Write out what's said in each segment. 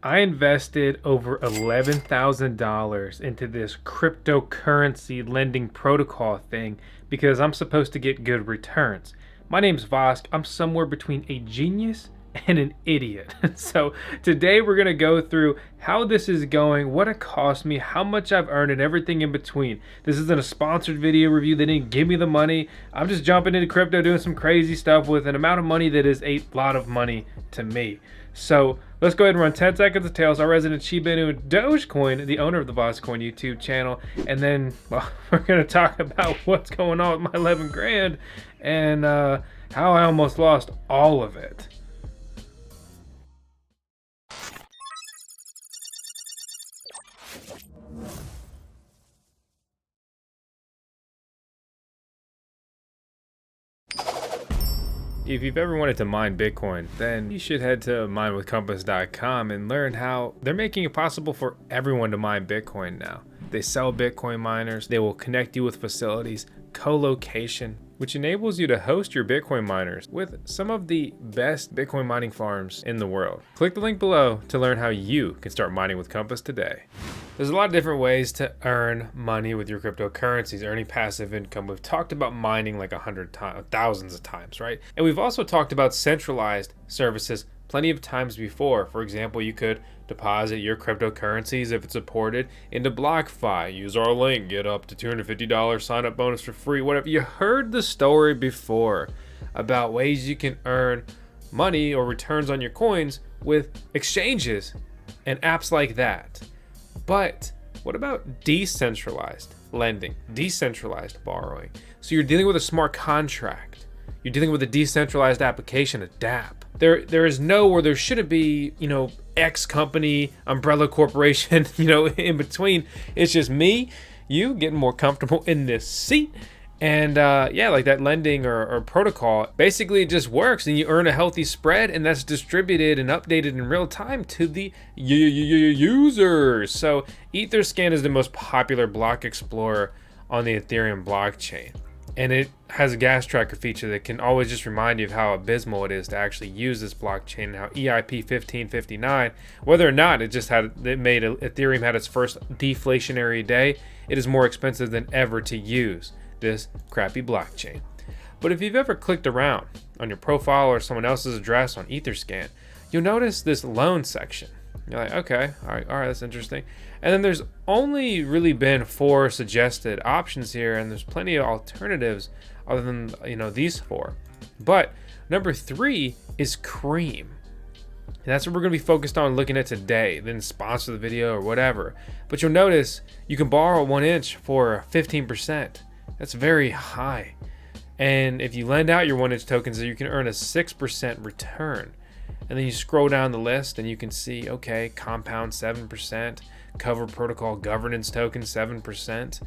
I invested over $11,000 into this cryptocurrency lending protocol thing because I'm supposed to get good returns. My name's Vosk. I'm somewhere between a genius and an idiot. So today we're going to go through how this is going, what it cost me, how much I've earned, and everything in between. This isn't a sponsored video review. They didn't give me the money. I'm just jumping into crypto, doing some crazy stuff with an amount of money that is a lot of money to me. So let's go ahead and run 10 seconds of tails. Our resident Shiba Inu DogeCoin, the owner of the VoskCoin YouTube channel. And then, well, we're going to talk about what's going on with my 11 grand and how I almost lost all of it. If you've ever wanted to mine Bitcoin, then you should head to minewithcompass.com and learn how they're making it possible for everyone to mine Bitcoin now. They sell Bitcoin miners, they will connect you with facilities, co-location, which enables you to host your Bitcoin miners with some of the best Bitcoin mining farms in the world. Click the link below to learn how you can start mining with Compass today. There's a lot of different ways to earn money with your cryptocurrencies, earning passive income. We've talked about mining like thousands of times, right? And we've also talked about centralized services plenty of times before. For example, you could deposit your cryptocurrencies if it's supported into BlockFi. Use our link, get up to $250 sign up bonus for free, whatever. You heard the story before about ways you can earn money or returns on your coins with exchanges and apps like that. But what about decentralized lending, decentralized borrowing? So you're dealing with a smart contract. You're dealing with a decentralized application, a DApp. There is no, or there shouldn't be, X company, umbrella corporation, in between. It's just me, you getting more comfortable in this seat. And like that lending or protocol, basically it just works and you earn a healthy spread, and that's distributed and updated in real time to the users. So Etherscan is the most popular block explorer on the Ethereum blockchain. And it has a gas tracker feature that can always just remind you of how abysmal it is to actually use this blockchain, and how EIP 1559, whether or not Ethereum had its first deflationary day, it is more expensive than ever to use this crappy blockchain. But if you've ever clicked around on your profile or someone else's address on Etherscan, you'll notice this loan section. You're like, okay, all right, that's interesting. And then there's only really been 4 suggested options here, and there's plenty of alternatives other than these 4. But number 3 is Cream. And that's what we're going to be focused on looking at today. Then sponsor the video or whatever. But you'll notice you can borrow 1 inch for 15%. That's very high. And if you lend out your 1 inch tokens, you can earn a 6% return. And then you scroll down the list and you can see, okay, compound 7%, cover protocol governance token 7%.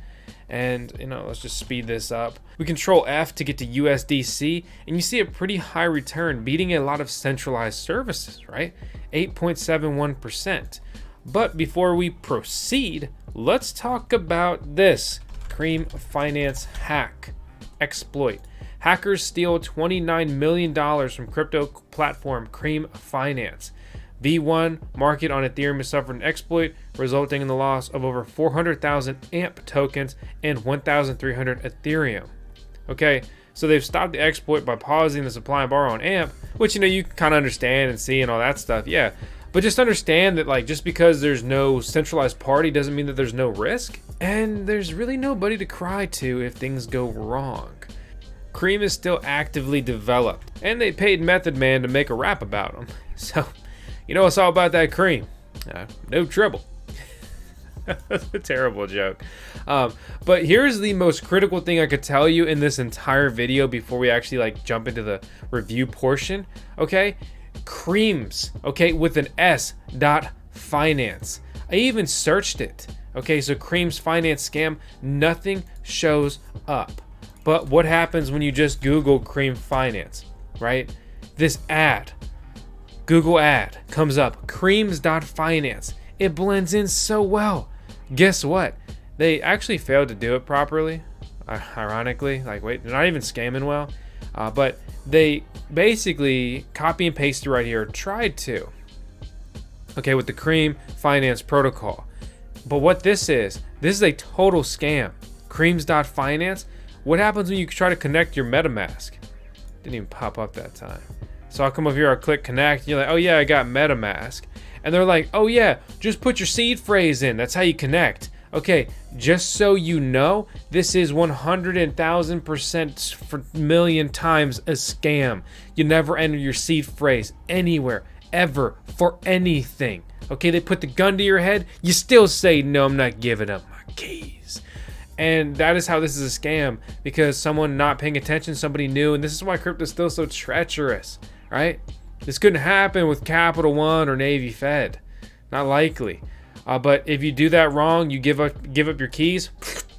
And let's just speed this up. We control F to get to USDC, and you see a pretty high return, beating a lot of centralized services, right? 8.71%. But before we proceed, let's talk about this Cream Finance hack exploit. Hackers steal $29 million from crypto platform Cream Finance. V1 market on Ethereum has suffered an exploit, resulting in the loss of over 400,000 AMP tokens and 1,300 Ethereum. Okay, so they've stopped the exploit by pausing the supply and borrow on AMP, which you kind of understand and see and all that stuff, yeah. But just understand that just because there's no centralized party doesn't mean that there's no risk, and there's really nobody to cry to if things go wrong. Cream is still actively developed, and they paid Method Man to make a rap about them. So, it's all about that cream. No trouble. That's a terrible joke. But here's the most critical thing I could tell you in this entire video before we actually jump into the review portion. Okay, Creams. Okay, with an S. .finance. I even searched it. Okay, so Cream's finance scam. Nothing shows up. But what happens when you just Google Cream Finance, right? This ad, Google ad, comes up, creams.finance. It blends in so well. Guess what? They actually failed to do it properly, ironically. They're not even scamming well. But they basically copy and paste right here, tried to. okay, with the Cream Finance protocol. But what this is a total scam. Creams.finance. What happens when you try to connect your MetaMask? Didn't even pop up that time. So I'll come over here, I'll click connect. You're like, oh yeah, I got MetaMask. And they're like, oh yeah, just put your seed phrase in. That's how you connect. Okay, just so you know, this is 100,000% for million times a scam. You never enter your seed phrase anywhere, ever, for anything. Okay, they put the gun to your head, you still say, no, I'm not giving up my keys. And that is how this is a scam, because someone not paying attention, somebody new, and this is why crypto is still so treacherous, right? This couldn't happen with Capital One or Navy Fed. Not likely. But if you do that wrong, you give up your keys,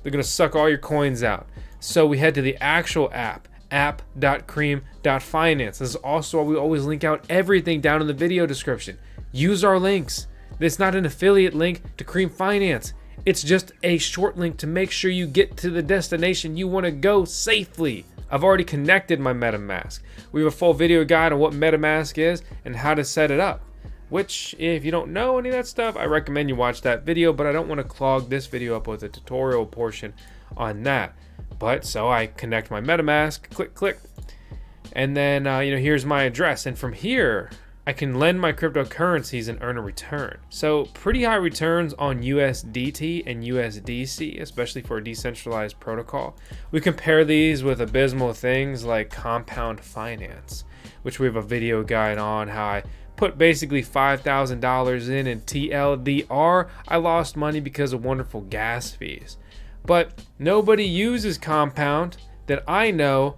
they're gonna suck all your coins out. So we head to the actual app.cream.finance. This is also why we always link out everything down in the video description. Use our links. It's not an affiliate link to Cream Finance. It's just a short link to make sure you get to the destination you want to go safely. I've already connected my MetaMask. We have a full video guide on what MetaMask is and how to set it up. Which, if you don't know any of that stuff, I recommend you watch that video, but I don't want to clog this video up with a tutorial portion on that. But so I connect my MetaMask, click, and then here's my address. And from here, I can lend my cryptocurrencies and earn a return. So pretty high returns on USDT and USDC, especially for a decentralized protocol. We compare these with abysmal things like compound finance, which we have a video guide on how I put basically $5,000 in TLDR. I lost money because of wonderful gas fees. But nobody uses compound that I know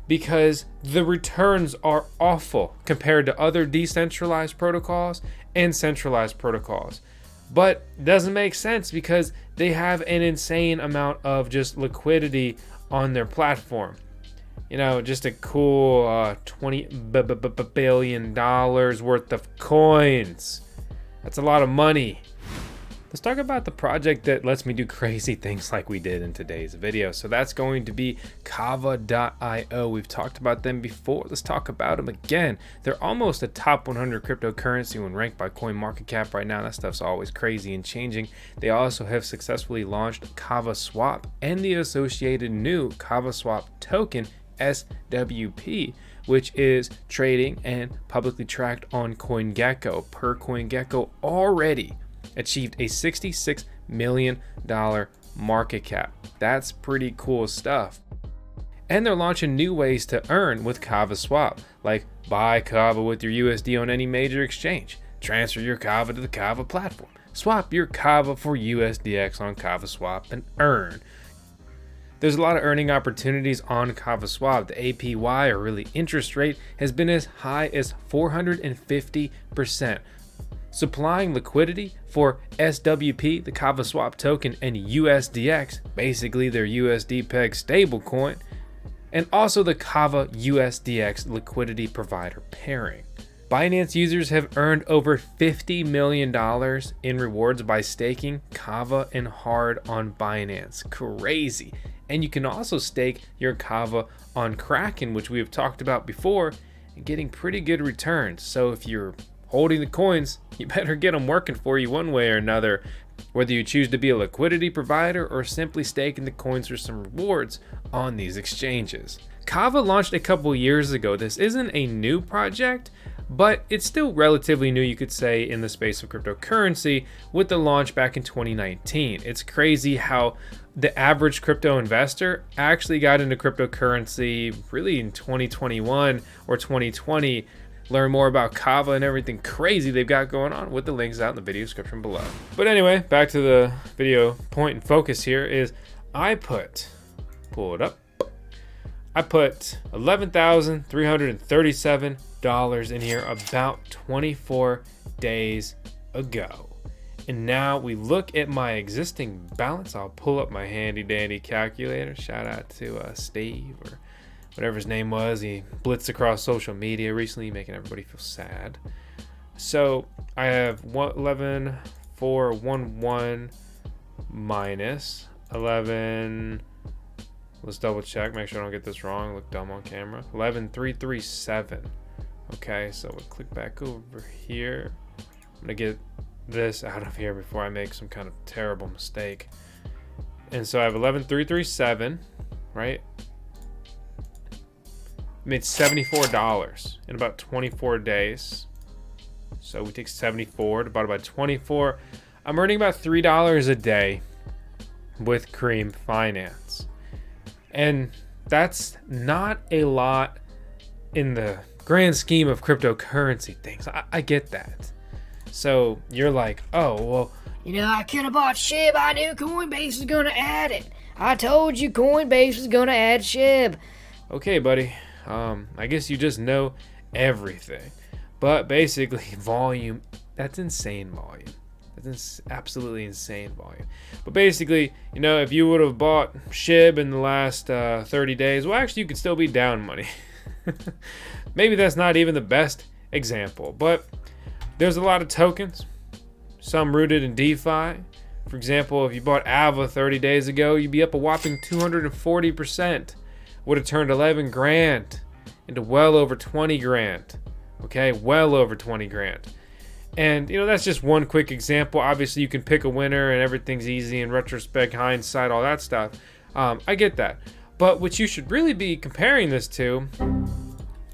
because the returns are awful compared to other decentralized protocols and centralized protocols. But it doesn't make sense because they have an insane amount of just liquidity on their platform. Just a cool $20 billion worth of coins. That's a lot of money. Let's talk about the project that lets me do crazy things like we did in today's video. So that's going to be KAVA.io. We've talked about them before. Let's talk about them again. They're almost a top 100 cryptocurrency when ranked by CoinMarketCap right now. That stuff's always crazy and changing. They also have successfully launched Kavaswap and the associated new Kavaswap token, SWP, which is trading and publicly tracked on CoinGecko. Per CoinGecko, already achieved a $66 million market cap. That's pretty cool stuff. And they're launching new ways to earn with Kavaswap, like buy Kava with your USD on any major exchange, transfer your Kava to the Kava platform, swap your Kava for USDX on Kavaswap, and earn. There's a lot of earning opportunities on Kavaswap. The APY, or really interest rate, has been as high as 450%. Supplying liquidity for SWP, the Kavaswap token, and USDX, basically their USD peg stablecoin, and also the Kava USDX liquidity provider pairing. Binance users have earned over $50 million in rewards by staking Kava and Hard on Binance. Crazy. And you can also stake your Kava on Kraken, which we have talked about before, and getting pretty good returns. So if you're holding the coins, you better get them working for you one way or another, whether you choose to be a liquidity provider or simply staking the coins for some rewards on these exchanges. Kava launched a couple years ago. This isn't a new project, but it's still relatively new, you could say, in the space of cryptocurrency with the launch back in 2019. It's crazy how the average crypto investor actually got into cryptocurrency really in 2021 or 2020. Learn more about Kava and everything crazy they've got going on with the links out in the video description below. But anyway, back to the video point and focus here is I put $11,337 in here about 24 days ago. And now we look at my existing balance. I'll pull up my handy dandy calculator. Shout out to Steve or whatever his name was. He blitzed across social media recently, making everybody feel sad. So I have 11,411 minus 11. Let's double check, make sure I don't get this wrong. Look dumb on camera. 11,337. Okay, so we'll click back over here. I'm gonna get this out of here before I make some kind of terrible mistake. And so I have 11,337, right? Made $74 in about 24 days. So we take 74 divided by 24. I'm earning about $3 a day with Cream Finance. And that's not a lot in the grand scheme of cryptocurrency things. I get that. So you're like, oh, well, I could have bought SHIB. I knew Coinbase was going to add it. I told you Coinbase was going to add SHIB. Okay, buddy. I guess you just know everything. But basically, volume, that's insane volume. That's absolutely insane volume. But basically, if you would have bought SHIB in the last 30 days, well, actually, you could still be down money. Maybe that's not even the best example, but there's a lot of tokens, some rooted in DeFi. For example, if you bought AVA 30 days ago, you'd be up a whopping 240%. Would have turned 11 grand into well over 20 grand. Okay, well over 20 grand. And that's just one quick example. Obviously, you can pick a winner and everything's easy in retrospect, hindsight, all that stuff. I get that. But what you should really be comparing this to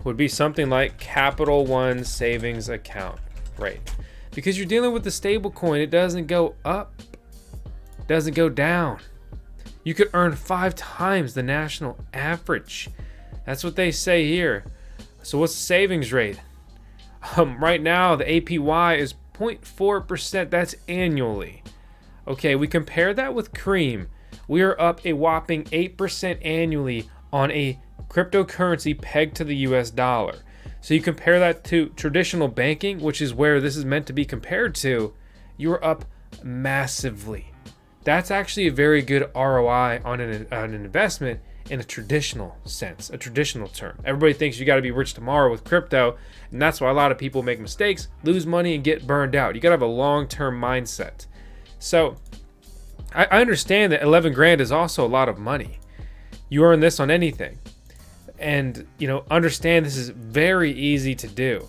would be something like Capital One savings account rate. Because you're dealing with the stable coin, it doesn't go up, doesn't go down. You could earn 5 times the national average. That's what they say here. So what's the savings rate? Right now, the APY is 0.4%. That's annually. Okay, we compare that with Cream. We are up a whopping 8% annually on a cryptocurrency pegged to the US dollar. So you compare that to traditional banking, which is where this is meant to be compared to, you are up massively. That's actually a very good ROI on an investment in a traditional sense, a traditional term. Everybody thinks you got to be rich tomorrow with crypto, and that's why a lot of people make mistakes, lose money, and get burned out. You got to have a long-term mindset. So I understand that 11 grand is also a lot of money. You earn this on anything. And, understand this is very easy to do.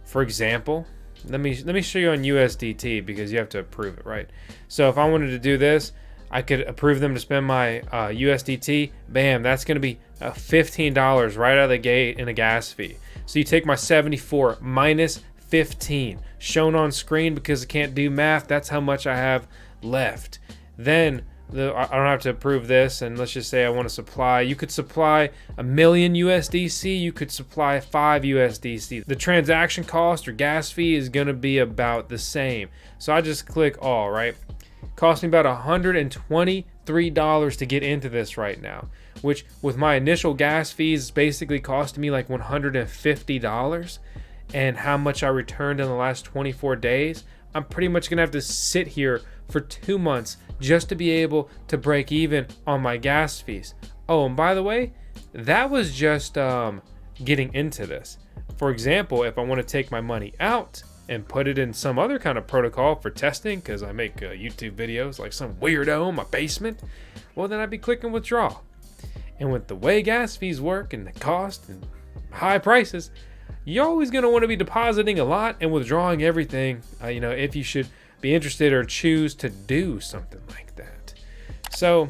For example, let me show you on USDT because you have to approve it, right? So if I wanted to do this, I could approve them to spend my USDT. Bam, that's going to be $15 right out of the gate in a gas fee. So you take my 74 minus 15, shown on screen because I can't do math. That's how much I have left. Then I don't have to approve this, and let's just say I want to supply. You could supply 1 million USDC. You could supply 5 USDC. The transaction cost or gas fee is going to be about the same. So I just click all, right? Cost me about $123 to get into this right now, which with my initial gas fees is basically costing me like $150. And how much I returned in the last 24 days, I'm pretty much going to have to sit here for 2 months just to be able to break even on my gas fees. Oh, and by the way, that was just getting into this. For example, if I want to take my money out and put it in some other kind of protocol for testing, because I make YouTube videos like some weirdo in my basement, well, then I'd be clicking withdraw. And with the way gas fees work and the cost and high prices, you're always going to want to be depositing a lot and withdrawing everything, if you should be interested or choose to do something like that. So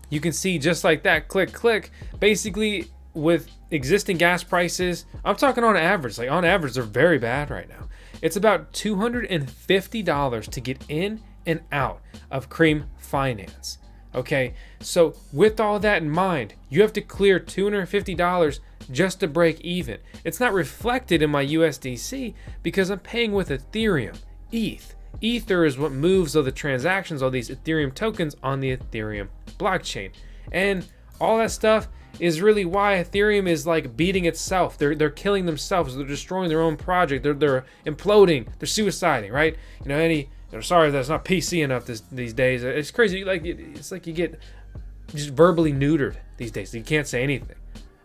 you can see just like that, click, basically with existing gas prices, I'm talking on average, like on average, they're very bad right now. It's about $250 to get in and out of Cream Finance. Okay, so with all that in mind, you have to clear $250 just to break even. It's not reflected in my USDC because I'm paying with Ethereum, ETH. Ether is what moves all the transactions, all these Ethereum tokens on the Ethereum blockchain. And all that stuff is really why Ethereum is like beating itself. They're killing themselves. They're destroying their own project. They're imploding. They're suiciding, right? Sorry, that's not PC enough these days. It's crazy. It's like you get just verbally neutered these days. You can't say anything.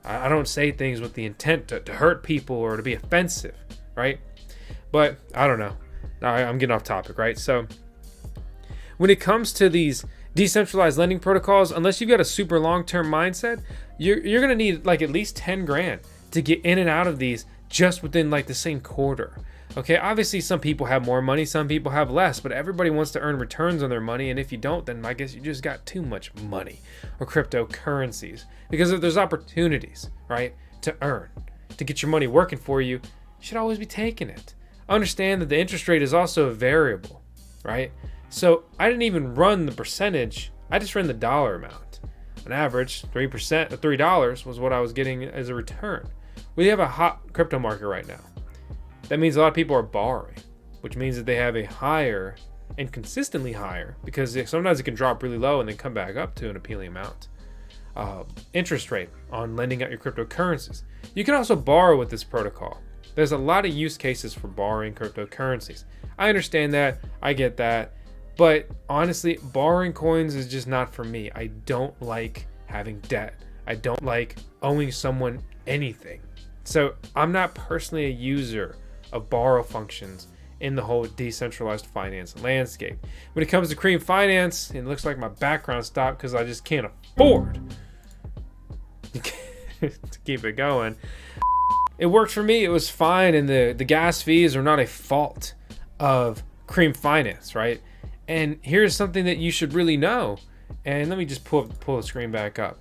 I don't say things with the intent to hurt people or to be offensive, right? But I don't know. I'm getting off topic, right? So when it comes to these decentralized lending protocols, unless you've got a super long-term mindset, you're going to need like at least 10 grand to get in and out of these just within like the same quarter. Okay, obviously some people have more money, some people have less, but everybody wants to earn returns on their money, and if you don't, then I guess you just got too much money or cryptocurrencies. Because if there's opportunities, right, to earn, to get your money working for you, you should always be taking it. Understand that the interest rate is also a variable, right? So I didn't even run the percentage, I just ran the dollar amount. On average, 3% or $3 was what I was getting as a return. We have a hot crypto market right now. That means a lot of people are borrowing, which means that they have a higher and consistently higher, because sometimes it can drop really low and then come back up to an appealing amount, interest rate on lending out your cryptocurrencies. You can also borrow with this protocol. There's a lot of use cases for borrowing cryptocurrencies. I understand that, I get that, but honestly, borrowing coins is just not for me. I don't like having debt. I don't like owing someone anything. So I'm not personally a user of borrow functions in the whole decentralized finance landscape. When it comes to cream finance, it looks like my background stopped because I just can't afford to keep it going. It worked for me, it was fine, and the gas fees are not a fault of cream finance, right? And here's something that you should really know, and let me just pull the screen back up,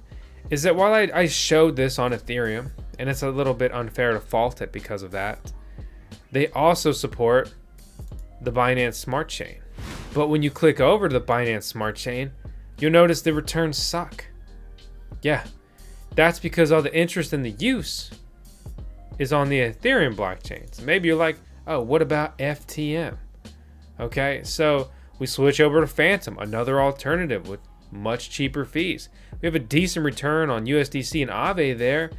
is that while I showed this on Ethereum, and it's a little bit unfair to fault it because of that, they also support the Binance Smart Chain. But when you click over to the Binance Smart Chain, you'll notice the returns suck. Yeah, that's because all the interest in the use is on the Ethereum blockchain. So maybe you're like, oh, what about FTM? Okay, so we switch over to Phantom, another alternative with much cheaper fees. We have a decent return on USDC and Aave there,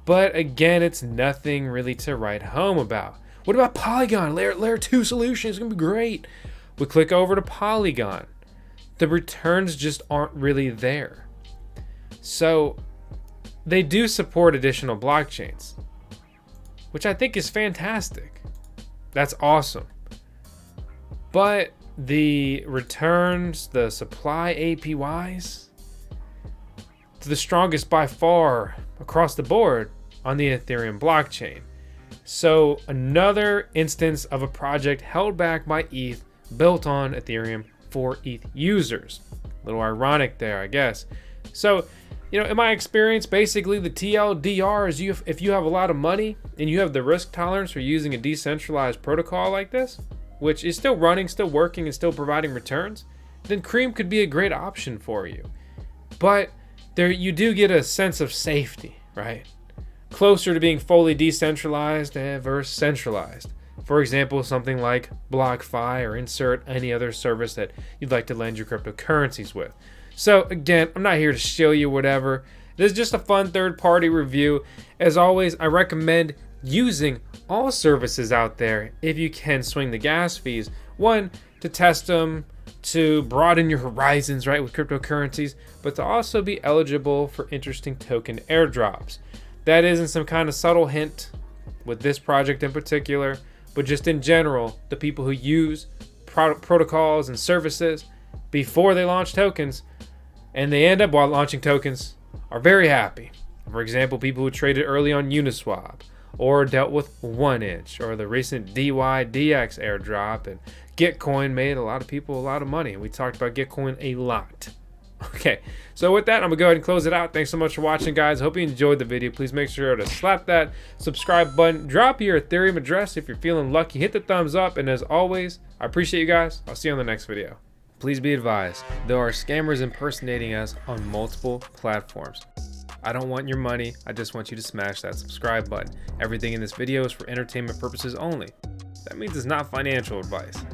but again, it's nothing really to write home about. What about Polygon? Layer 2 solution is going to be great. We click over to Polygon. The returns just aren't really there. So they do support additional blockchains, which I think is fantastic. That's awesome. But the returns, the supply APYs, the strongest by far across the board on the Ethereum blockchain. So another instance of a project held back by ETH, built on Ethereum for ETH users. A little ironic there, I guess. So, in my experience, basically the TLDR is if you have a lot of money and you have the risk tolerance for using a decentralized protocol like this, which is still running, still working, and still providing returns, then Cream could be a great option for you. But there you do get a sense of safety, right? Closer to being fully decentralized versus centralized. For example, something like BlockFi, or insert any other service that you'd like to lend your cryptocurrencies with. So again, I'm not here to show you whatever. This is just a fun third-party review. As always, I recommend using all services out there if you can swing the gas fees. One, to test them, to broaden your horizons, right, with cryptocurrencies, but to also be eligible for interesting token airdrops. That isn't some kind of subtle hint with this project in particular, but just in general, the people who use protocols and services before they launch tokens, and they end up while launching tokens, are very happy. For example, people who traded early on Uniswap, or dealt with 1inch, or the recent DYDX airdrop, and Gitcoin made a lot of people a lot of money. We talked about Gitcoin a lot. Okay, so with that, I'm gonna go ahead and close it out. Thanks so much for watching, guys. Hope you enjoyed the video. Please make sure to slap that subscribe button, drop your Ethereum address if you're feeling lucky, hit the thumbs up, and as always, I appreciate you guys. I'll see you on the next video. Please be advised, there are scammers impersonating us on multiple platforms. I don't want your money, I just want you to smash that subscribe button. Everything in this video is for entertainment purposes only. That means it's not financial advice.